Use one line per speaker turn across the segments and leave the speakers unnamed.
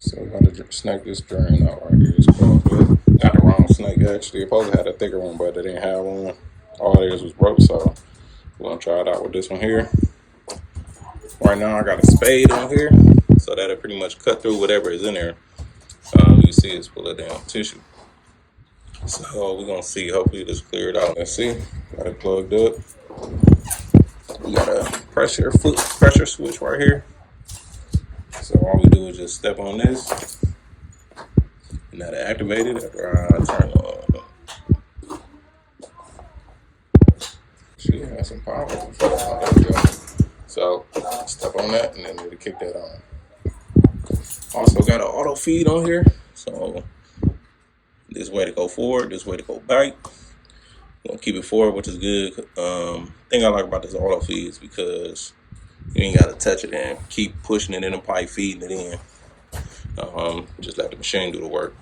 So I'm going to snake this drain out right here. It's closed up. Got the wrong snake actually. Supposed to have a thicker one, but they didn't have one. All it is was broke, so we're gonna try it out with this one here. Right now I got a spade on here, so that'll pretty much cut through whatever is in there. You see it's full of damn tissue. So we're gonna see, hopefully this cleared out. Let's see. Got it plugged up. We got a pressure switch right here. So all we do is just step on this. And that'll activate it after I turn on. She has some power. Oh, there we go. So step on that and then it'll kick that on. Also got an auto feed on here. So this way to go forward, this way to go back. We're gonna keep it forward, which is good. Thing I like about this auto feed is because you ain't gotta touch it and keep pushing it in the pipe, feeding it in. Just let the machine do the work.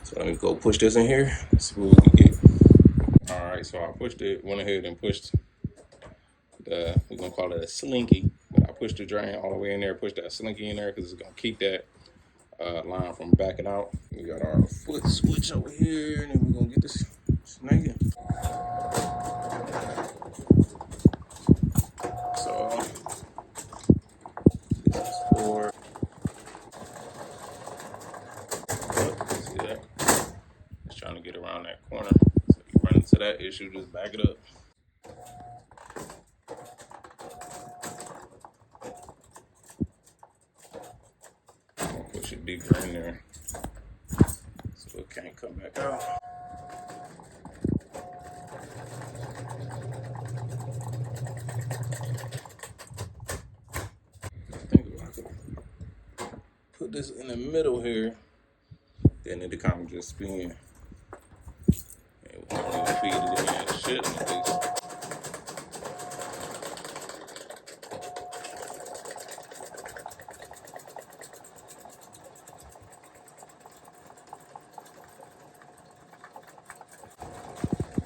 So let me go push this in here. Let's see what we can get. All right, so I pushed it, went ahead and pushed the, we're gonna call it a slinky, but I pushed the drain all the way in there, pushed that slinky in there because it's gonna keep that line from backing out. We got our foot switch over here, and then we're gonna get this snaking. So this is for, see that? Just trying to get around that corner. So you run into that issue, just back it up. I'm gonna push it deeper in there so it can't come back out. I think if I could put this in the middle here, then it'll kind of just spin. And we'll feed it in and shit at least.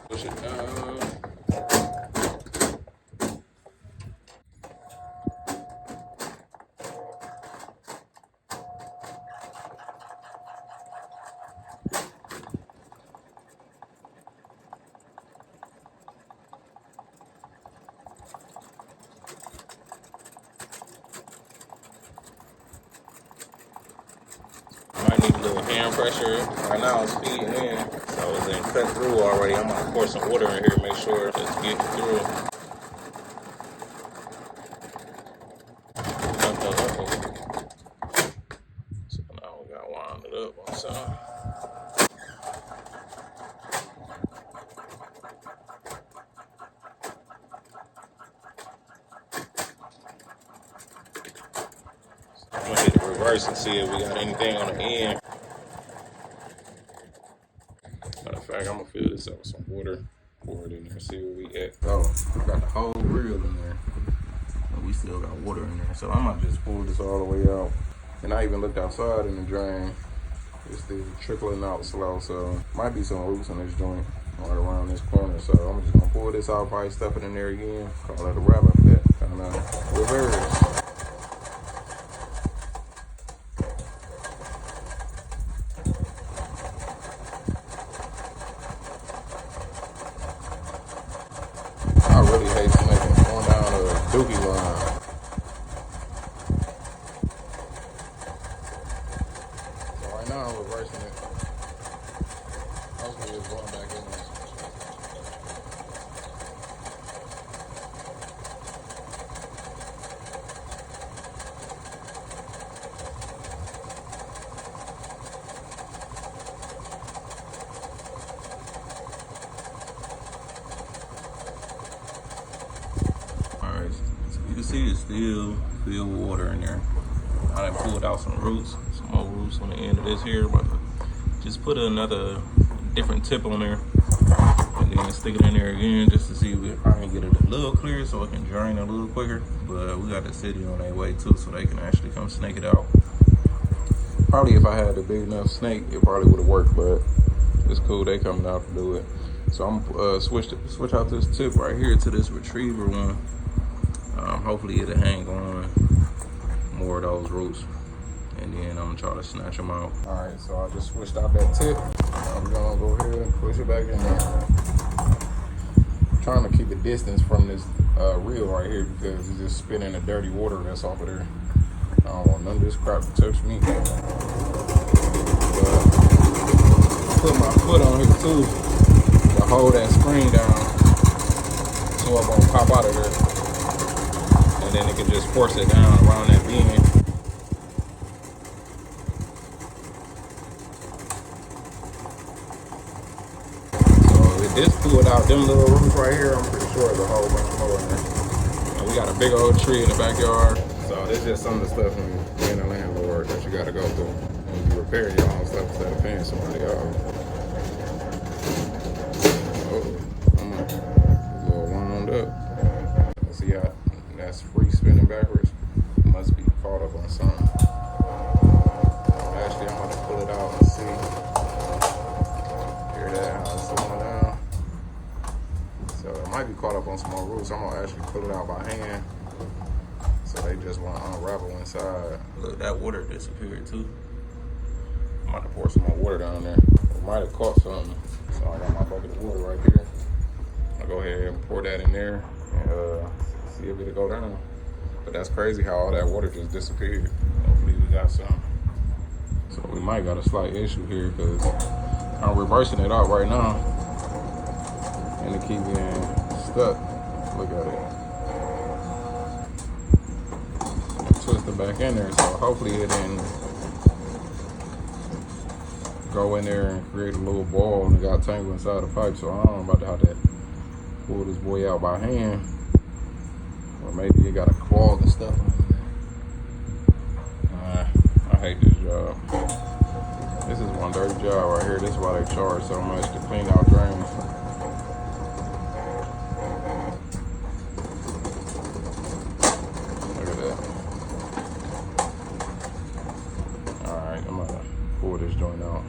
Push it down. Might need a little hand pressure. Right now it's feeding in, so it's been cut through already. I'm gonna pour some water in here, make sure it's getting through. So now we gotta wind it up on some. I'm gonna hit the reverse and see if we got anything on the end. Matter of fact, I'm gonna fill this up with some water. Pour it in there, see where we at. Oh, we got the whole reel in there. But we still got water in there. So I might just pull this all the way out. And I even looked outside in the drain. It's still trickling out slow. So might be some roots in this joint right around this corner. So I'm just gonna pull this out, probably stuff it in there again. Call it a wrap after that. Kind of reverse. I really hate making going down a dookie line. So right now I'm reversing it. Hopefully it's going back in there. Alright, so you can see it's still filled with water in there. I done pulled out some roots, some more roots on the end of this here, but just put another different tip on there and then stick it in there again just to see if I can get it a little clearer so it can drain a little quicker. But we got the city on their way too, so they can actually come snake it out. Probably if I had a big enough snake, it probably would have worked, but it's cool, they coming out to do it. So I'm gonna switch out this tip right here to this retriever one. Hopefully it'll hang on more of those roots. And and then I'm gonna try to snatch them out. All right, so I just switched out that tip. I'm gonna go ahead and push it back in there. I'm trying to keep a distance from this reel right here because it's just spitting the dirty water that's off of there. I don't want none of this crap to touch me. But put my foot on here too to hold that screen down so it won't pop out of there. And then it can just force it down around that bend. This pulled out them little roots right here. I'm pretty sure there's a whole bunch more in there. And we got a big old tree in the backyard. So this is just some of the stuff from being a landlord that you gotta go through when you repair your own stuff instead of paying somebody else. Oh, I'm a little wound up. Let's see how that's free spinning backwards. Must be caught up on something. Actually, I'm gonna pull it out and see. Hear that? How it's slowing down. So it might be caught up on some more roots. I'm gonna actually pull it out by hand. So they just want to unravel inside. Look, that water disappeared too. I'm about to pour some more water down there. It might have caught something. So I got my bucket of water right here. I'll go ahead and pour that in there and see if it'll go down. But that's crazy how all that water just disappeared. Hopefully we got some. So we might got a slight issue here because I'm reversing it out right now. And it keep getting stuck. Look at it. And twist it back in there, so hopefully it didn't go in there and create a little ball and it got tangled inside the pipe. So I don't know about how to pull this boy out by hand. Or maybe it got a clog and stuff. I hate this job. This is one dirty job right here. This is why they charge so much to clean out drains. Alright, I'm gonna pull this joint out.